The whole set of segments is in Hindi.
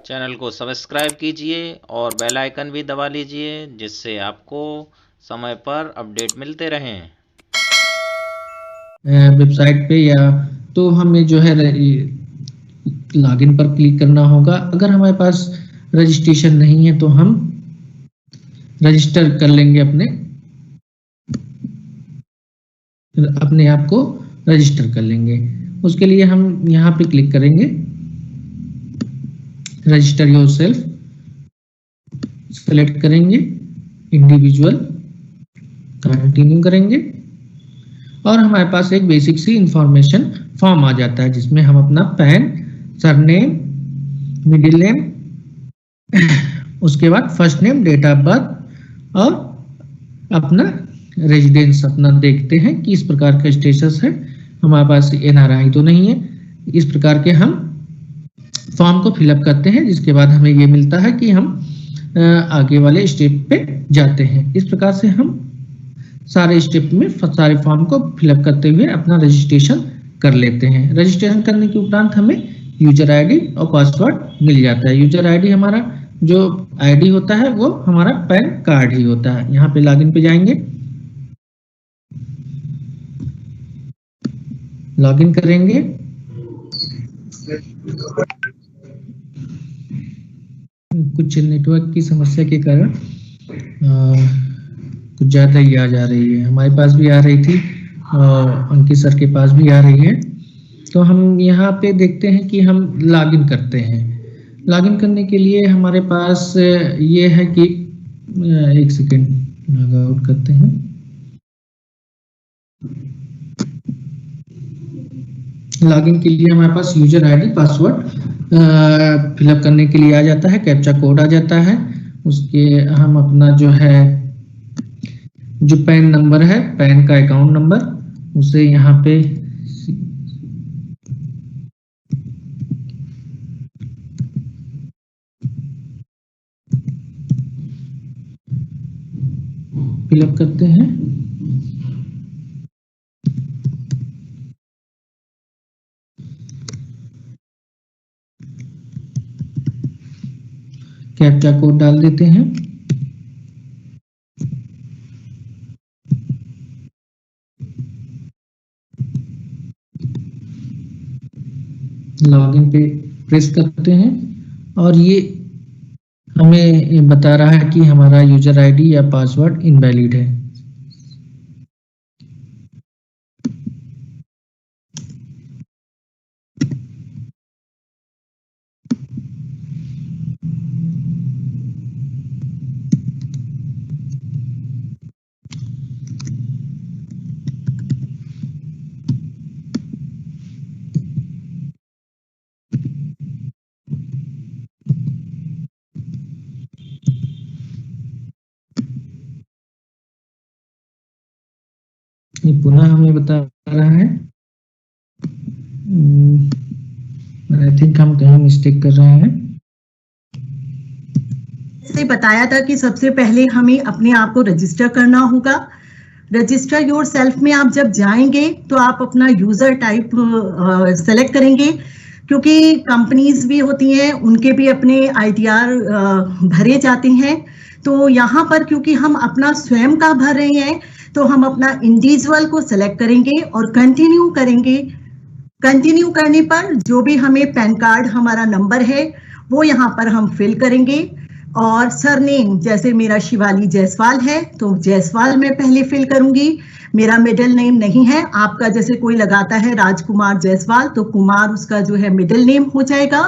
चैनल को सब्सक्राइब कीजिए और बेल आइकन भी दबा लीजिए, जिससे आपको समय पर अपडेट मिलते रहें। वेबसाइट पे या तो हमें जो है लॉगिन पर क्लिक करना होगा। अगर हमारे पास रजिस्ट्रेशन नहीं है तो हम रजिस्टर कर लेंगे, अपने आप को रजिस्टर कर लेंगे। उसके लिए हम यहाँ पे क्लिक करेंगे, रजिस्टर योरसेल्फ सेलेक्ट करेंगे, इंडिविजुअल कंटिन्यू करेंगे और हमारे पास एक बेसिक सी इंफॉर्मेशन फॉर्म आ जाता है, जिसमें हम अपना पैन, सरनेम, मिडिल नेम, उसके बाद first name, date of birth और अपना रेजिडेंस अपना देखते हैं कि इस प्रकार का स्टेटस है, हमारे पास NRI तो नहीं है। इस प्रकार के हम फॉर्म को फिलअप करते हैं, जिसके बाद हमें ये मिलता है कि हम आगे वाले स्टेप पे जाते हैं। इस प्रकार से हम सारे स्टेप में सारे फॉर्म को फिलअप करते हुए अपना रजिस्ट्रेशन कर लेते हैं। रजिस्ट्रेशन करने के उपरांत हमें यूजर आईडी और पासवर्ड मिल जाता है। यूजर आईडी हमारा जो आईडी होता है वो हमारा पैन कार्ड ही होता है। यहाँ पे लॉगिन पे जाएंगे, लॉगिन करेंगे, कुछ नेटवर्क की समस्या के कारण कुछ ज़्यादा ही आ जा रही है। हमारे पास भी आ रही थी और अंकित सर के पास भी आ रही है। तो हम यहाँ पे देखते हैं कि हम लॉगिन करते हैं। लॉगिन करने के लिए हमारे पास ये है कि एक सेकेंड लॉग आउट करते हैं। लॉगिन के लिए हमारे पास यूजर आईडी, पासवर्ड फिलअप करने के लिए आ जाता है, कैप्चा कोड आ जाता है। उसके हम अपना जो है जो पैन नंबर है, पैन का अकाउंट नंबर, उसे यहाँ पे फिलअप करते हैं। कैप्चा कोड डाल देते हैं। लॉगिन पे प्रेस करते हैं और ये हमें बता रहा है कि हमारा यूजर आईडी या पासवर्ड इनवैलिड है। ये पुनः हमें बता रहा है। आई थिंक हम कहीं मिस्टेक कर रहे हैं। जैसे बताया था कि सबसे पहले हमें अपने आप को रजिस्टर करना होगा। रजिस्टर योरसेल्फ में आप जब जाएंगे तो आप अपना यूजर टाइप सेलेक्ट करेंगे, क्योंकि कंपनीज भी होती हैं, उनके भी अपने ITR भरे जाते हैं। तो यहाँ पर क्योंकि हम अपना स्वयं का भर रहे हैं तो हम अपना इंडिविजुअल को सेलेक्ट करेंगे और कंटिन्यू करेंगे। कंटिन्यू करने पर जो भी हमें पैन कार्ड हमारा नंबर है वो यहाँ पर हम फिल करेंगे और सरनेम, जैसे मेरा शिवाली जायसवाल है तो जायसवाल मैं पहले फिल करूंगी। मेरा मिडिल नेम नहीं है, आपका जैसे कोई लगाता है राजकुमार जायसवाल तो कुमार उसका जो है मिडिल नेम हो जाएगा,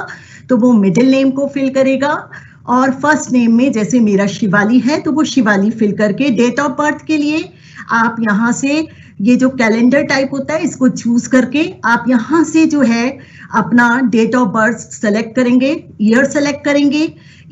तो वो मिडिल नेम को फिल करेगा। और फर्स्ट नेम में जैसे मेरा शिवाली है तो वो शिवाली फिल करके, डेट ऑफ बर्थ के लिए आप यहाँ से ये जो कैलेंडर टाइप होता है इसको चूज करके आप यहाँ से जो है अपना डेट ऑफ बर्थ सेलेक्ट करेंगे, ईयर सेलेक्ट करेंगे।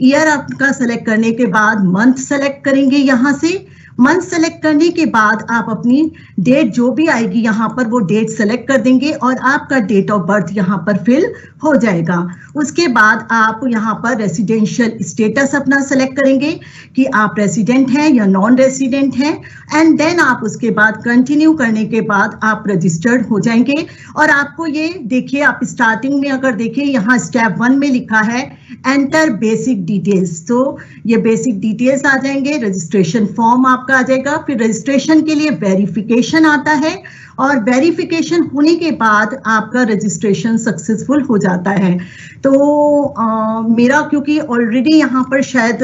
ईयर आपका सेलेक्ट करने के बाद मंथ सेलेक्ट करेंगे। यहाँ से मंथ सेलेक्ट करने के बाद आप अपनी डेट जो भी आएगी यहाँ पर वो डेट सेलेक्ट कर देंगे और आपका डेट ऑफ बर्थ यहाँ पर फिल हो जाएगा। उसके बाद आप यहाँ पर रेसिडेंशियल स्टेटस अपना सेलेक्ट करेंगे कि आप रेसिडेंट हैं या नॉन रेसिडेंट हैं, एंड देन आप उसके बाद कंटिन्यू करने के बाद आप रजिस्टर्ड हो जाएंगे। और आपको ये देखिए, आप स्टार्टिंग में अगर देखिए यहाँ स्टेप 1 में लिखा है एंटर बेसिक डिटेल्स। तो ये बेसिक डिटेल्स आ जाएंगे, रजिस्ट्रेशन फॉर्म आपका आ जाएगा, फिर रजिस्ट्रेशन के लिए वेरिफिकेशन आता है और वेरिफिकेशन होने के बाद आपका रजिस्ट्रेशन सक्सेसफुल हो जाता है। तो मेरा क्योंकि ऑलरेडी यहाँ पर शायद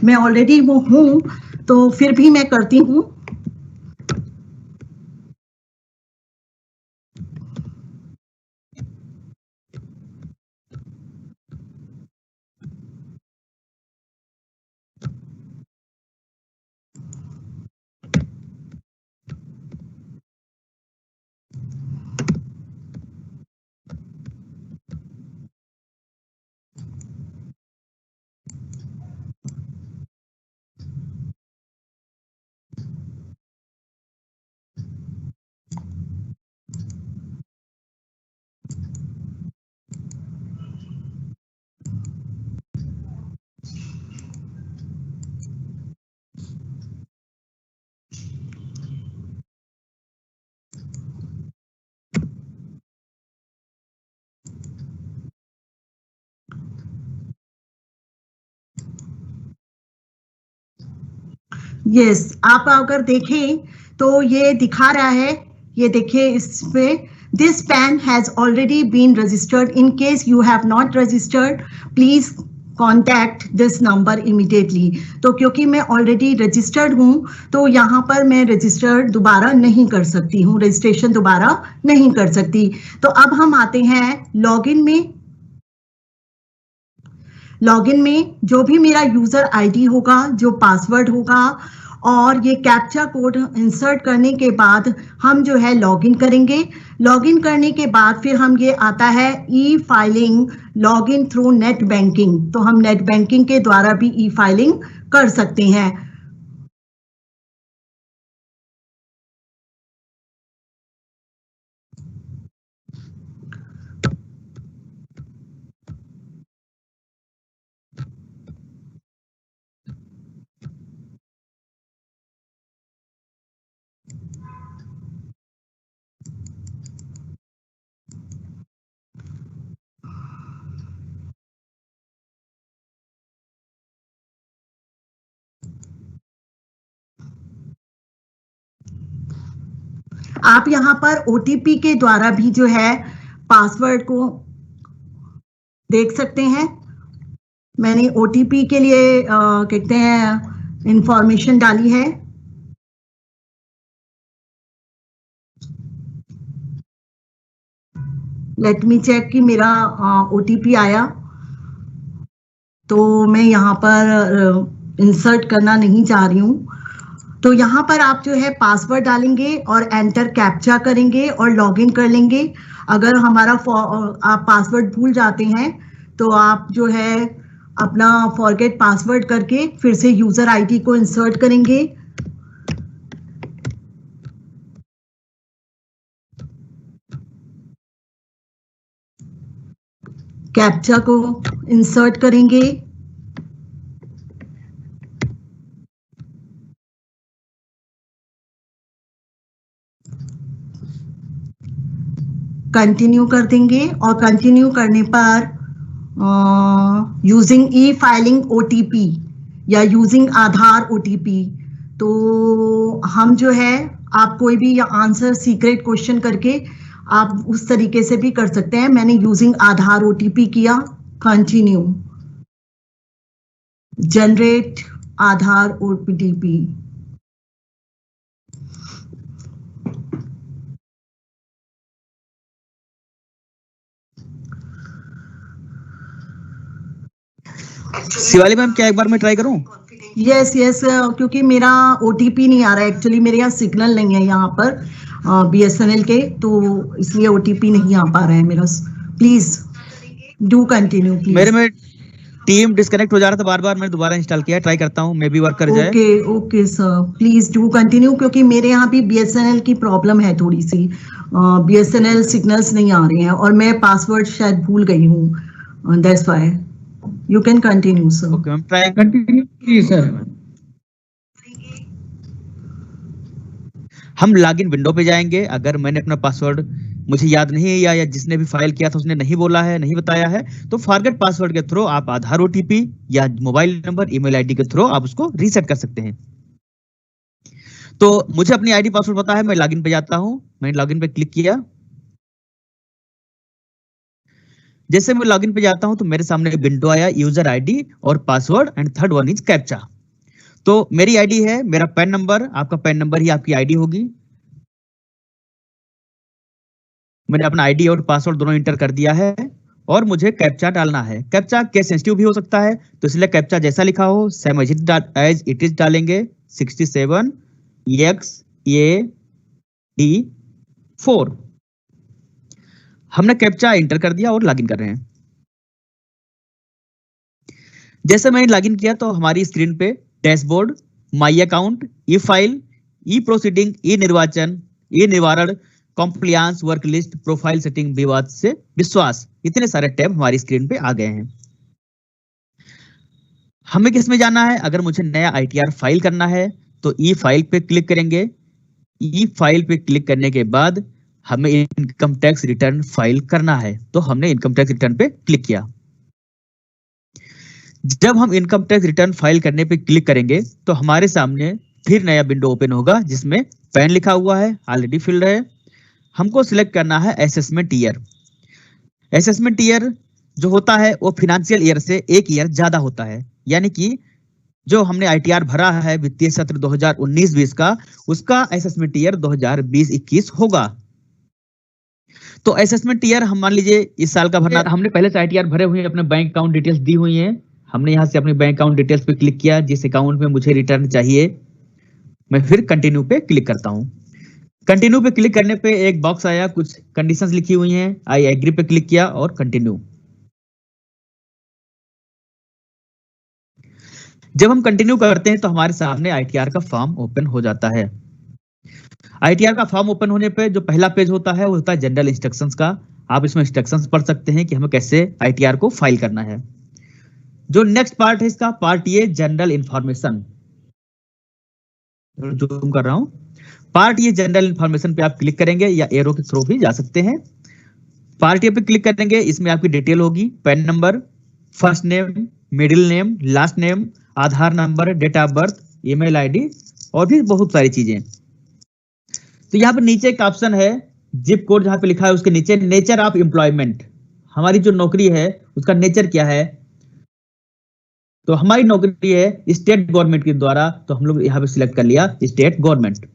मैं ऑलरेडी वो हूँ, तो फिर भी मैं करती हूँ। यस, आप अगर देखें तो ये दिखा रहा है, ये देखिए इसमें this PAN has already been registered. In case you have not registered please contact this number immediately. तो क्योंकि मैं ऑलरेडी रजिस्टर्ड हूँ तो यहाँ पर मैं रजिस्टर्ड दोबारा नहीं कर सकती हूँ, रजिस्ट्रेशन दोबारा नहीं कर सकती। तो अब हम आते हैं लॉगिन में। लॉगिन में जो भी मेरा यूजर आईडी होगा, जो पासवर्ड होगा और ये कैप्चा कोड इंसर्ट करने के बाद हम जो है लॉगिन करेंगे। लॉगिन करने के बाद फिर हम ये आता है ई filing login through net banking. तो हम नेट बैंकिंग के द्वारा भी ई फाइलिंग कर सकते हैं। आप यहाँ पर ओटीपी के द्वारा भी जो है पासवर्ड को देख सकते हैं। मैंने ओटीपी के लिए कहते हैं इंफॉर्मेशन डाली है। लेट मी चेक कि मेरा ओटीपी आया। तो मैं यहाँ पर इंसर्ट करना नहीं चाह रही हूँ। तो यहाँ पर आप जो है पासवर्ड डालेंगे और एंटर कैप्चा करेंगे और लॉगिन कर लेंगे। अगर हमारा आप पासवर्ड भूल जाते हैं तो आप जो है अपना फॉरगेट पासवर्ड करके फिर से यूजर आईडी को इंसर्ट करेंगे। कैप्चा को इंसर्ट करेंगे। कंटिन्यू कर देंगे और कंटिन्यू करने पर यूजिंग ई फाइलिंग ओटीपी या यूजिंग आधार ओटीपी। तो हम जो है आप कोई भी आंसर सीक्रेट क्वेश्चन करके आप उस तरीके से भी कर सकते हैं। मैंने यूजिंग आधार ओटीपी किया, कंटिन्यू, जनरेट आधार ओटीपी। शिवाली मैम क्या एक बार मैं ट्राई करूं? यस यस, क्योंकि मेरा ओटीपी नहीं आ रहा है एक्चुअली, मेरे यहाँ सिग्नल नहीं है यहाँ पर बीएसएनएल के, तो इसलिए ओटीपी नहीं आ पा रहा है मेरा। Please do continue please. मेरे में टीम डिस्कनेक्ट हो जा रहा था बार बार, मैंने दोबारा इंस्टॉल किया, ट्राई करता हूं, मे बी वर्क कर जाए। Okay okay sir, please do continue, क्योंकि मेरे यहाँ भी बीएसएनएल की प्रॉब्लम है थोड़ी सी। बीएसएनएल सिग्नल्स नहीं आ रहे हैं और मैं पासवर्ड शायद भूल गई हूँ, that's why. You can continue, sir. Okay, I'm trying. Continue, please, sir. हम लॉगिन विंडो पे जाएंगे। अगर मैंने अपना पासवर्ड मुझे याद नहीं है या जिसने भी फाइल किया था उसने नहीं बोला है, नहीं बताया है, तो फॉरगेट पासवर्ड के थ्रू आप आधार ओटीपी या मोबाइल नंबर, ईमेल आईडी के थ्रू आप उसको रीसेट कर सकते हैं। तो मुझे अपनी आईडी पासवर्ड पता है, मैं लॉगिन पे जाता हूं। मैंने लॉगिन पे क्लिक किया। जैसे मैं लॉगिन पे जाता हूं तो मेरे सामने विंडो आया, यूजर आईडी और password and third one is captcha. तो मेरी आईडी है, मेरा पैन नंबर, आपका पैन नंबर ही आपकी आईडी होगी। मैंने अपना आईडी और पासवर्ड दोनों इंटर कर दिया है और मुझे कैप्चा डालना है। कैप्चा केस सेंसिटिव भी हो सकता है, तो इसलिए कैप्चा जैसा लिखा हो सेम एज इट इज डालेंगे। 67XAD4 हमने कैप्चा इंटर कर दिया और लॉगिन कर रहे हैं। जैसे मैंने लॉगिन किया तो हमारी स्क्रीन पे dashboard, my account, e file, e proceeding, e निर्वाचन, ई निवारण, compliance, work list, profile setting, विवाद से विश्वास, इतने सारे टैब हमारी स्क्रीन पे आ गए हैं। हमें किस में जाना है? अगर मुझे नया आईटीआर फाइल करना है तो ई फाइल पे क्लिक करेंगे। ई फाइल पे क्लिक करने के बाद हमें इनकम टैक्स रिटर्न फाइल करना है, तो हमने इनकम टैक्स रिटर्न पे क्लिक किया। जब हम इनकम टैक्स रिटर्न फाइल करने पे क्लिक करेंगे तो हमारे सामने फिर नया विंडो ओपन होगा जिसमें पैन लिखा हुआ है, ऑलरेडी फिल्ड है। हमको सिलेक्ट करना है असेसमेंट ईयर। असेसमेंट ईयर जो होता है वो फाइनेंशियल ईयर से एक ईयर ज्यादा होता है, यानी कि जो हमने आईटीआर भरा है वित्तीय सत्र 2019-20 का, उसका असेसमेंट ईयर 2020-21 होगा। तो असेसमेंट ईयर हम मान लीजिए इस साल का भरना, हमने पहले से आईटीआर भरे हुए हैं, अपने बैंक अकाउंट डिटेल्स दी हुई हैं। हमने यहाँ से अपने बैंक अकाउंट डिटेल्स पे क्लिक किया, जिस अकाउंट में मुझे रिटर्न चाहिए। मैं फिर कंटिन्यू पे क्लिक करता हूँ। कंटिन्यू पे क्लिक करने पे एक बॉक्स आया, कुछ कंडीशंस लिखी हुई हैं। आई एग्री पे क्लिक किया और कंटिन्यू। जब हम कंटिन्यू करते हैं तो हमारे सामने आईटीआर का फॉर्म ओपन हो जाता है। आईटीआर का फॉर्म ओपन होने पे जो पहला पेज होता है वो होता है जनरल इंस्ट्रक्शंस का। आप इसमें इंस्ट्रक्शंस पढ़ सकते हैं कि हमें कैसे आईटीआर को फाइल करना है। जो नेक्स्ट पार्ट है इसका, पार्ट ये जनरल इंफॉर्मेशन, जूम कर रहा हूं। पार्ट ये जनरल इंफॉर्मेशन पे आप क्लिक करेंगे या एरो के थ्रू भी जा सकते हैं। पार्ट ये पे क्लिक करेंगे, इसमें आपकी डिटेल होगी, PAN number, first name, middle name, last name, Aadhaar number, date of birth, email ID और भी बहुत सारी चीजें। तो यहाँ पर नीचे एक ऑप्शन है जिप कोड, जहां पे लिखा है उसके नीचे नेचर ऑफ एम्प्लॉयमेंट, हमारी जो नौकरी है उसका नेचर क्या है। तो हमारी नौकरी है स्टेट गवर्नमेंट के द्वारा, तो हम लोग यहाँ पे सिलेक्ट कर लिया स्टेट गवर्नमेंट।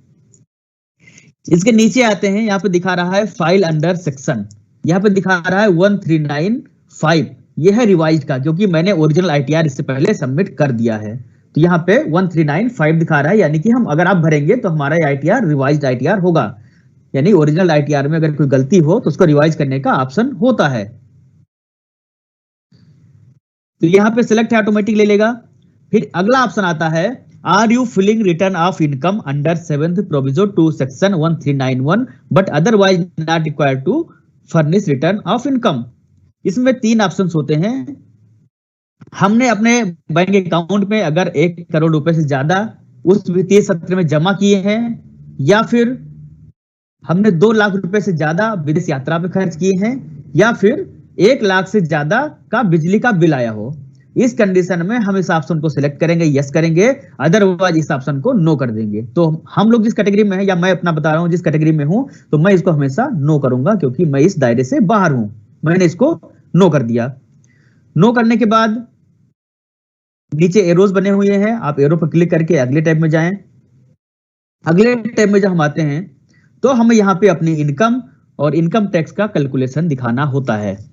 इसके नीचे आते हैं, यहाँ पे दिखा रहा है फाइल अंडर सेक्शन, यहाँ पे दिखा रहा है 1395, यह है रिवाइज का, क्योंकि मैंने ओरिजिनल आईटीआर इससे पहले सबमिट कर दिया है। तो यहाँ पे 1395 दिखा रहा है, यानी कि हम अगर आप भरेंगे तो हमारा आईटीआर रिवाइज्ड आईटीआर होगा। यानी ओरिजिनल आईटीआर में अगर कोई गलती हो तो उसको रिवाइज करने का ऑप्शन होता है। तो यहाँ पे सिलेक्ट ऑटोमेटिक ले लेगा। फिर अगला ऑप्शन आता है, are you filing return of income under 7th proviso to section 1391 but otherwise not required to furnish return of income. इसमें 3 ऑप्शन होते हैं। हमने अपने बैंक अकाउंट में अगर 1 करोड़ रुपए से ज्यादा उस वित्तीय सत्र में जमा किए हैं, या फिर हमने 2 लाख रुपए से ज्यादा विदेश यात्रा पे खर्च किए हैं, या फिर 1 लाख से ज्यादा का बिजली का बिल आया हो, इस कंडीशन में हम इस ऑप्शन को सिलेक्ट करेंगे, यस करेंगे, अदरवाइज इस ऑप्शन को नो कर देंगे। तो हम लोग जिस कैटेगरी में है, या मैं अपना बता रहा हूं जिस कैटेगरी में हूं, तो मैं इसको हमेशा नो करूंगा क्योंकि मैं इस दायरे से बाहर हूं। मैंने इसको नो कर दिया। नो करने के बाद नीचे एरोज बने हुए हैं, आप एरो पर क्लिक करके अगले टैब में जाएं। अगले टैब में जब हम आते हैं तो हमें यहाँ पे अपनी इनकम और इनकम टैक्स का कैलकुलेशन दिखाना होता है।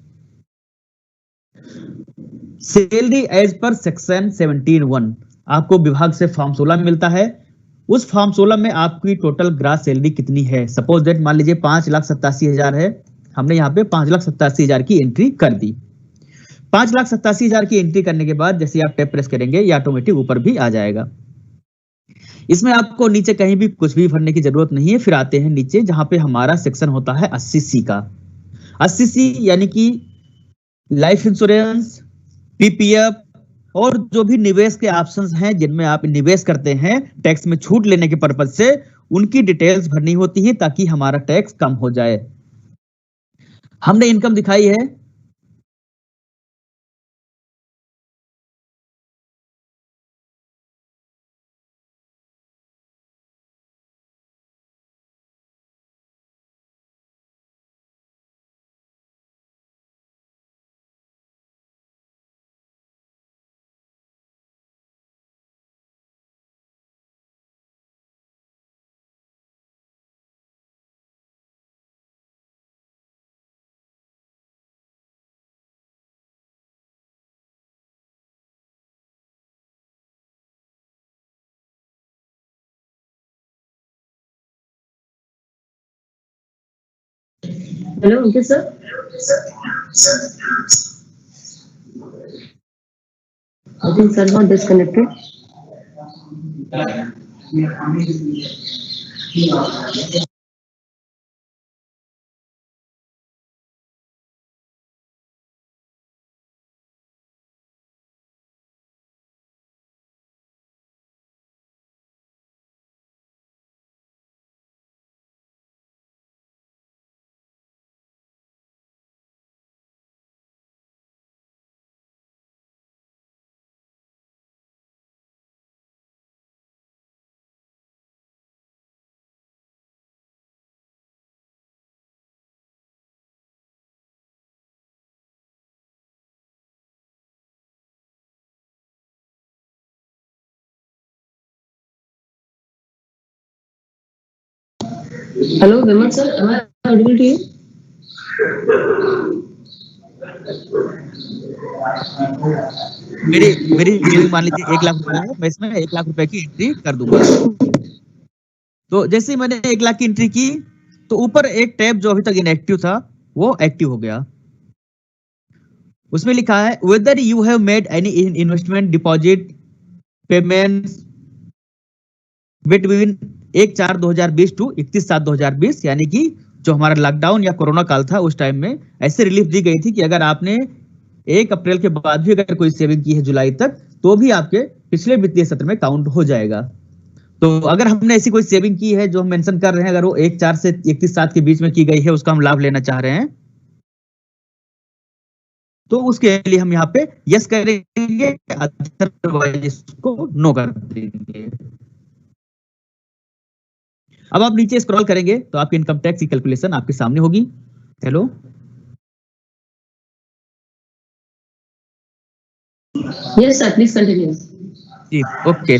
सैलरी एज पर सेक्शन 17(1) आपको विभाग से फॉर्म 16 मिलता है। उस फॉर्म 16 में आपकी टोटल ग्रास सैलरी कितनी है। सपोज दैट मान लीजिए 5,87,000 है, हमने यहाँ पे 5,87,000 की एंट्री कर दी। 5,87,000 की एंट्री करने के बाद जैसे आप टैब प्रेस करेंगे ये ऑटोमेटिक ऊपर भी आ जाएगा। इसमें आपको नीचे कहीं भी कुछ भी भरने की जरूरत नहीं है। फिर आते हैं नीचे जहां पे हमारा सेक्शन होता है 80C का। 80C यानी कि लाइफ इंश्योरेंस, पीपीएफ और जो भी निवेश के ऑप्शंस हैं जिनमें आप निवेश करते हैं टैक्स में छूट लेने के पर्पज से, उनकी डिटेल्स भरनी होती है ताकि हमारा टैक्स कम हो जाए। हमने इनकम दिखाई है, hello Ankit sir, I think sir not disconnected. Hello Vimal sir, am I audible to you? मेरी सेविंग मान लीजिए 1 लाख रुपए है, मैं इसमें 1 लाख रुपए की एंट्री कर दूंगा। तो जैसे ही मैंने 1 लाख की एंट्री की तो ऊपर एक टैब जो अभी तक इनएक्टिव था वो एक्टिव हो गया। उसमें लिखा है whether you have made any investment deposit payments between 1/4/2020 to 31/7/2020, यानी कि जो हमारा लॉकडाउन या कोरोना काल था उस टाइम में ऐसे रिलीफ दी गई थी कि अगर आपने 1 अप्रैल के बाद भी अगर कोई सेविंग की है जुलाई तक तो भी आपके पिछले वित्तीय सत्र में काउंट हो जाएगा। तो अगर हमने ऐसी कोई सेविंग की है जो हम मेंशन कर रहे हैं, अगर वो 1/4 से 31/7 के बीच में की गई है, उसका हम लाभ लेना चाह रहे हैं, तो उसके लिए हम यहाँ पे यस करेंगे, अदरवाइज इसको नो कर देंगे। अब आप नीचे स्क्रॉल करेंगे तो आपकी इनकम टैक्स की कैलकुलेशन आपके सामने होगी। Hello, yes sir, please continue. जी ओके।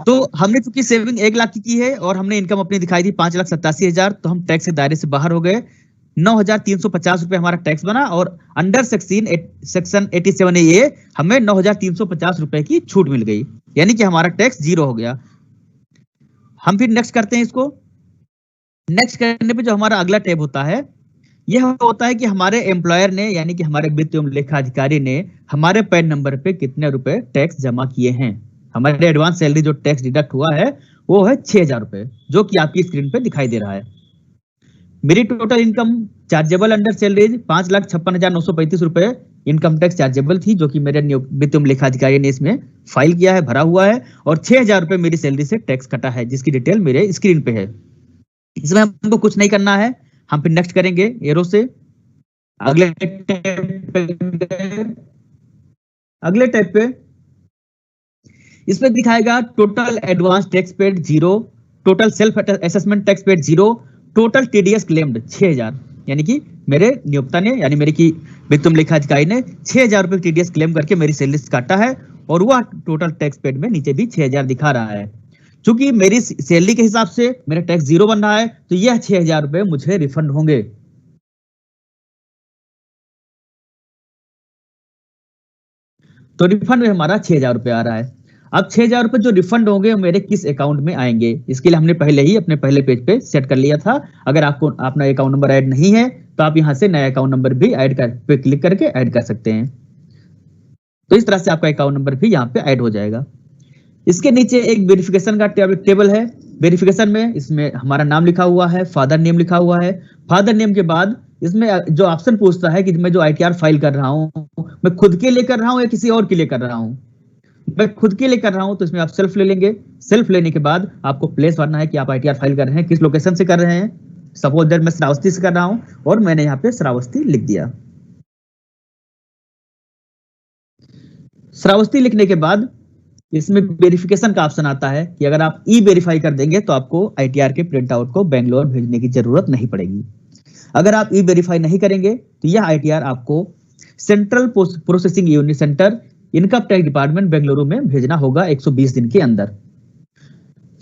तो हमने चूंकि सेविंग 1 लाख की है और हमने इनकम अपनी दिखाई थी 5,87,000, तो हम टैक्स के दायरे से बाहर हो गए। 9,350 रुपए हमारा टैक्स बना और अंडर सेक्शन 87A हमें 9,350 रुपए की छूट मिल गई, यानी कि हमारा टैक्स 0 हो गया। हम फिर नेक्स्ट करते हैं इसको। नेक्स्ट करने पे जो हमारा अगला टैब होता है यह होता है कि हमारे एम्प्लॉयर ने यानी कि हमारे वित्त एवं लेखा अधिकारी ने हमारे पैन नंबर पे कितने रुपए टैक्स जमा किए हैं। हमारे एडवांस सैलरी जो टैक्स डिडक्ट हुआ है वो है 6,000 रुपए, जो कि आपकी स्क्रीन पे दिखाई दे रहा है। मेरी total income chargeable under salaries 5,56,935 रुपए इनकम टैक्स चार्जेबल थी, जो कि मेरे वित्त एवं लेखा अधिकारी ने इसमें फाइल किया है, भरा हुआ है, और 6,000 रुपए मेरी सैलरी से टैक्स कटा है, जिसकी डिटेल मेरे स्क्रीन पे है। इसमें हमको कुछ नहीं करना है, हम फिर नेक्स्ट करेंगे एरो से। अगले टैब पे इसमें दिखाएगा total advance tax paid 0, total self assessment tax paid 0, total TDS claimed 6,000, यानी कि मेरे नियोक्ता ने यानी मेरे की वित्त एवं लेखा अधिकारी ने 6,000 रुपए टीडीएस क्लेम करके मेरी सैलरी से काटा है, और वह टोटल टैक्स पेड में नीचे भी 6,000 दिखा रहा है। चूंकि मेरी सैलरी के हिसाब से मेरा टैक्स 0 बन रहा है, तो यह 6,000 रुपए मुझे रिफंड होंगे। तो रिफंड में हमारा 6,000 रुपए आ रहा है। अब 6,000 रुपए जो रिफंड होंगे मेरे किस अकाउंट में आएंगे, इसके लिए हमने पहले ही अपने पहले पेज पे सेट कर लिया था। अगर आपको अपना अकाउंट नंबर ऐड नहीं है तो आप यहाँ से नया अकाउंट नंबर भी ऐड कर पे क्लिक करके ऐड कर सकते हैं। तो इस तरह से आपका अकाउंट नंबर भी यहाँ पे ऐड हो जाएगा। इसके नीचे एक वेरिफिकेशन का टेबल है। वेरिफिकेशन में इसमें हमारा नाम लिखा हुआ है, फादर नेम लिखा हुआ है। फादर नेम के बाद इसमें जो ऑप्शन पूछता है कि मैं जो आईटीआर फाइल कर रहा हूँ मैं खुद के लिए कर रहा हूँ या किसी और के लिए कर रहा हूँ। मैं खुद के लिए कर रहा हूं तो इसमें आप सेल्फ ले लेंगे। सेल्फ लेने के बाद आपको प्लेस भरना है कि आप ITR फाइल कर रहे हैं, किस लोकेशन से कर रहे हैं। सपोज दैट मैं श्रावस्ती से कर रहा हूं और मैंने यहाँ पे श्रावस्ती लिख दिया। श्रावस्ती लिखने के बाद इसमें वेरिफिकेशन का ऑप्शन आता है कि अगर आप ई-वेरीफाई कर देंगे तो आपको ITR के प्रिंट आउट को बेंगलोर भेजने की जरूरत नहीं पड़ेगी। अगर आप ई-वेरीफाई नहीं करेंगे तो यह ITR आपको central processing unit centre income tax department Bengaluru में भेजना होगा 120 दिन के अंदर।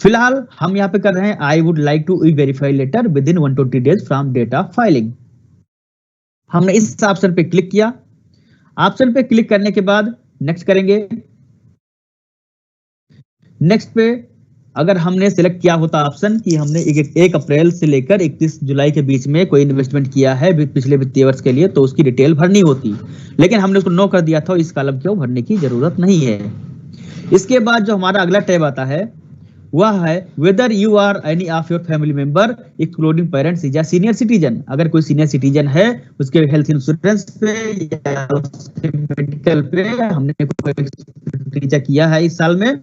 फिलहाल हम यहाँ पे कर रहे हैं I would like to e verify later within 120 days from date of filing. हमने इस ऑप्शन पे क्लिक किया। ऑप्शन पे क्लिक करने के बाद नेक्स्ट करेंगे। नेक्स्ट पे अगर हमने सिलेक्ट किया होता ऑप्शन कि हमने 1 अप्रैल से लेकर 31 जुलाई के बीच में कोई इन्वेस्टमेंट किया है पिछले वित्तीय वर्ष के लिए, तो उसकी डिटेल भरनी होती, लेकिन हमने उसको नो कर दिया था, इस कॉलम को भरने की जरूरत नहीं है। इसके बाद जो हमारा अगला टैब आता है वह है whether you are any of your family member excluding parents is a senior citizen. अगर कोई सीनियर सिटीजन है, उसके हेल्थ इंश्योरेंस पे या उसके मेडिकल पे हमने कोई एक्सपेंडिचर किया है इस साल में,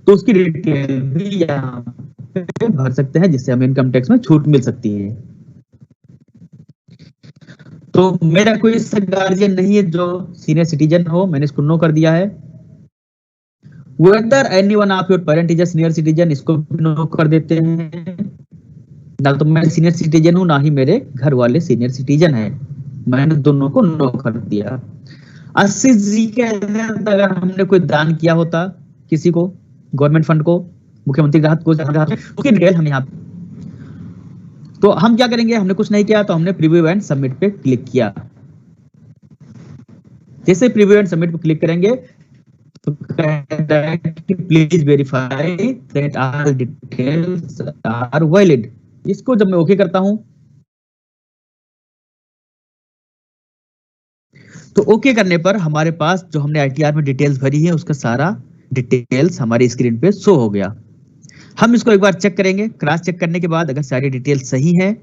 तो उसकी डिटेल भी यहाँ पे भर सकते हैं, जिससे हमें इनकम टैक्स में छूट मिल सकती है। तो मेरा कोई गार्जियन नहीं है जो सीनियर सिटीजन हो, मैंने इसको नो कर दिया है। Whether anyone of your parent is a senior citizen, इसको भी नो कर देते हैं। ना तो मैं सीनियर सिटीजन हूँ, ना ही मेरे घर वाले सीनियर सिटीजन है, मैंने दोनों को नो कर दिया। 80 जी के अगर हमने कोई दान किया होता किसी को, गवर्नमेंट फंड को, मुख्यमंत्री राहत को, उसकी डिटेल हम यहाँ, तो हम क्या करेंगे, हमने कुछ नहीं किया तो हमने प्रीव्यू एंड सबमिट पे क्लिक किया। जैसे प्रीव्यू एंड सबमिट पे क्लिक करेंगे तो please verify that all details are valid. इसको जब मैं ओके करता हूं तो ओके करने पर हमारे पास जो हमने ITR में डिटेल्स भरी है उसका सारा डिटेल्स हमारी स्क्रीन पे शो हो गया। हम इसको एक बार चेक करेंगे। क्रॉस चेक करने के बाद अगर सारी डिटेल्स सही है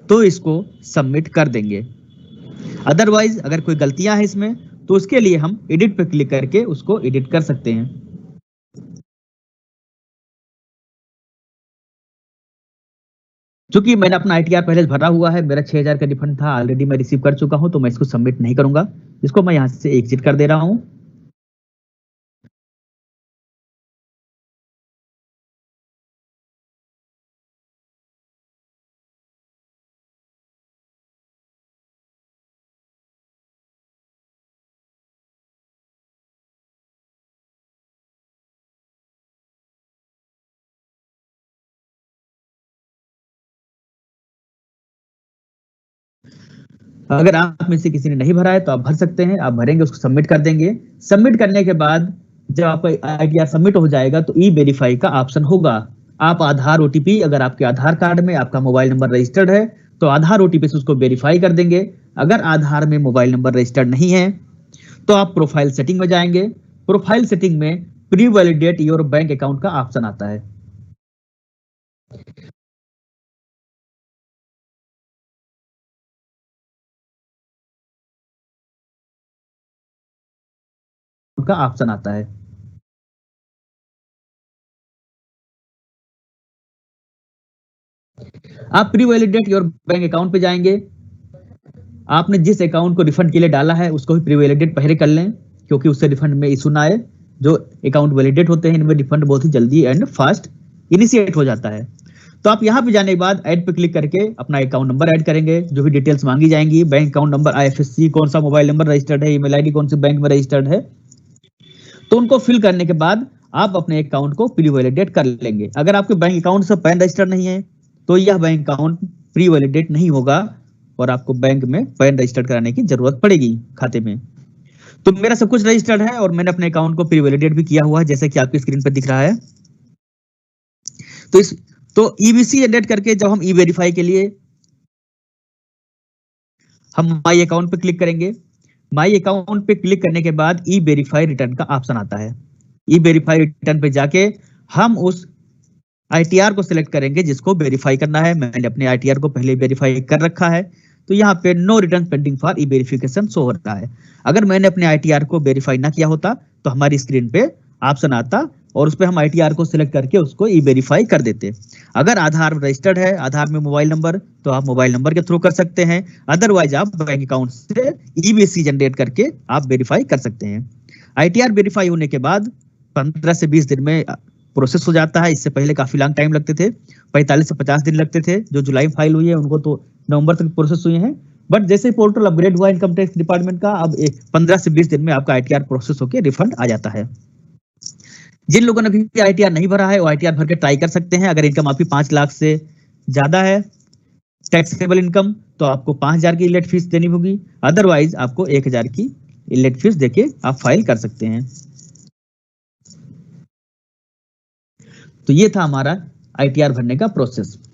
तो इसको सबमिट कर देंगे। अदरवाइज अगर कोई गलतियां हैं इसमें तो उसके लिए हम एडिट पे क्लिक करके उसको एडिट कर सकते हैं। चूंकि मैंने अपना ITR पहले भरा हुआ है, मेरा 6000 का रिफंड था, ऑलरेडी मैं रिसीव कर चुका हूं, तो मैं इसको सबमिट नहीं करूंगा। इसको मैं यहां से एग्जिट कर दे रहा हूं। अगर आप में से किसी ने नहीं भरा है तो आप भर सकते हैं, आप भरेंगे, उसको सबमिट कर देंगे। सबमिट करने के बाद जब आपका ITR सबमिट हो जाएगा तो ई-वेरीफाई का ऑप्शन होगा। आप आधार OTP, अगर आपके आधार कार्ड में आपका मोबाइल नंबर रजिस्टर्ड है तो आधार OTP से उसको वेरीफाई कर देंगे। अगर आधार में मोबाइल नंबर रजिस्टर्ड नहीं है तो आप प्रोफाइल सेटिंग में जाएंगे। प्रोफाइल सेटिंग में pre validate your bank account का ऑप्शन आता है। का ऑप्शन आता है। आप pre validate your bank account पे जाएंगे। आपने जिस अकाउंट को रिफंड के लिए डाला है उसको भी प्री वैलिडेट पहले कर लें, क्योंकि उससे रिफंड में इशू ना आए। जो अकाउंट वैलिडेट होते हैं इनमें रिफंड बहुत ही जल्दी एंड फास्ट इनिशिएट हो जाता है। तो आप यहाँ पे जाने के बाद ऐड पे क्लिक करके अपना अकाउंट नंबर ऐड करेंगे, जो भी डिटेल्स मांगी जाएंगी, बैंक अकाउंट नंबर, IFSC, कौन सा मोबाइल नंबर रजिस्टर्ड है, ईमेल ID कौन से बैंक में रजिस्टर्ड है, तो उनको फिल करने के बाद आप अपने अकाउंट को प्री वैलिडेट कर लेंगे। अगर आपके बैंक अकाउंट से पैन रजिस्टर्ड नहीं है तो यह बैंक अकाउंट प्री वैलिडेट नहीं होगा और आपको बैंक में पैन रजिस्टर्ड कराने की जरूरत पड़ेगी खाते में। तो मेरा सब कुछ रजिस्टर्ड है और मैंने अपने अकाउंट को प्री वैलिडेट भी किया हुआ है, जैसे कि आपकी स्क्रीन पर दिख रहा है। तो EBC जनरेट करके जब हम ई-वेरीफाई के लिए हम माई अकाउंट पे क्लिक करेंगे। माई अकाउंट पे क्लिक करने के बाद ई-वेरीफाई रिटर्न का ऑप्शन आता है। ई-वेरीफाई रिटर्न पे जाके हम उस ITR को सिलेक्ट करेंगे जिसको वेरीफाई करना है। मैंने अपने ITR को पहले वेरीफाई कर रखा है, तो यहाँ पे no return pending for e verification show हो रहा है। अगर मैंने अपने ITR को वेरीफाई ना किया होता तो हमारी स्क्रीन पे ऑप्शन आता और उस पे हम ITR को सिलेक्ट करके उसको ई-वेरीफाई कर देते। अगर आधार रजिस्टर्ड है, आधार में मोबाइल नंबर, तो आप मोबाइल नंबर के थ्रू कर सकते हैं, अदरवाइज आप बैंक अकाउंट से EBC जनरेट करके आप वेरीफाई कर सकते हैं। ITR वेरीफाई होने के बाद 15 से 20 दिन में प्रोसेस हो जाता है। इससे पहले काफी लॉन्ग टाइम लगते थे, 45 से 50 दिन लगते थे। जो जुलाई में फाइल हुई है उनको तो नवंबर तक प्रोसेस हुए हैं, बट जैसे पोर्टल अपग्रेड हुआ इनकम टैक्स डिपार्टमेंट का, अब 15 से 20 दिन में आपका ITR प्रोसेस होकर रिफंड आ जाता है। जिन लोगों ने भी ITR नहीं भरा है वो ITR भर के ट्राई कर सकते हैं। अगर इनकम आपकी 5 लाख से ज्यादा है टैक्सेबल इनकम, तो आपको 5,000 की इलेट फीस देनी होगी, अदरवाइज आपको 1,000 की इलेट फीस देके आप फाइल कर सकते हैं। तो ये था हमारा ITR भरने का प्रोसेस।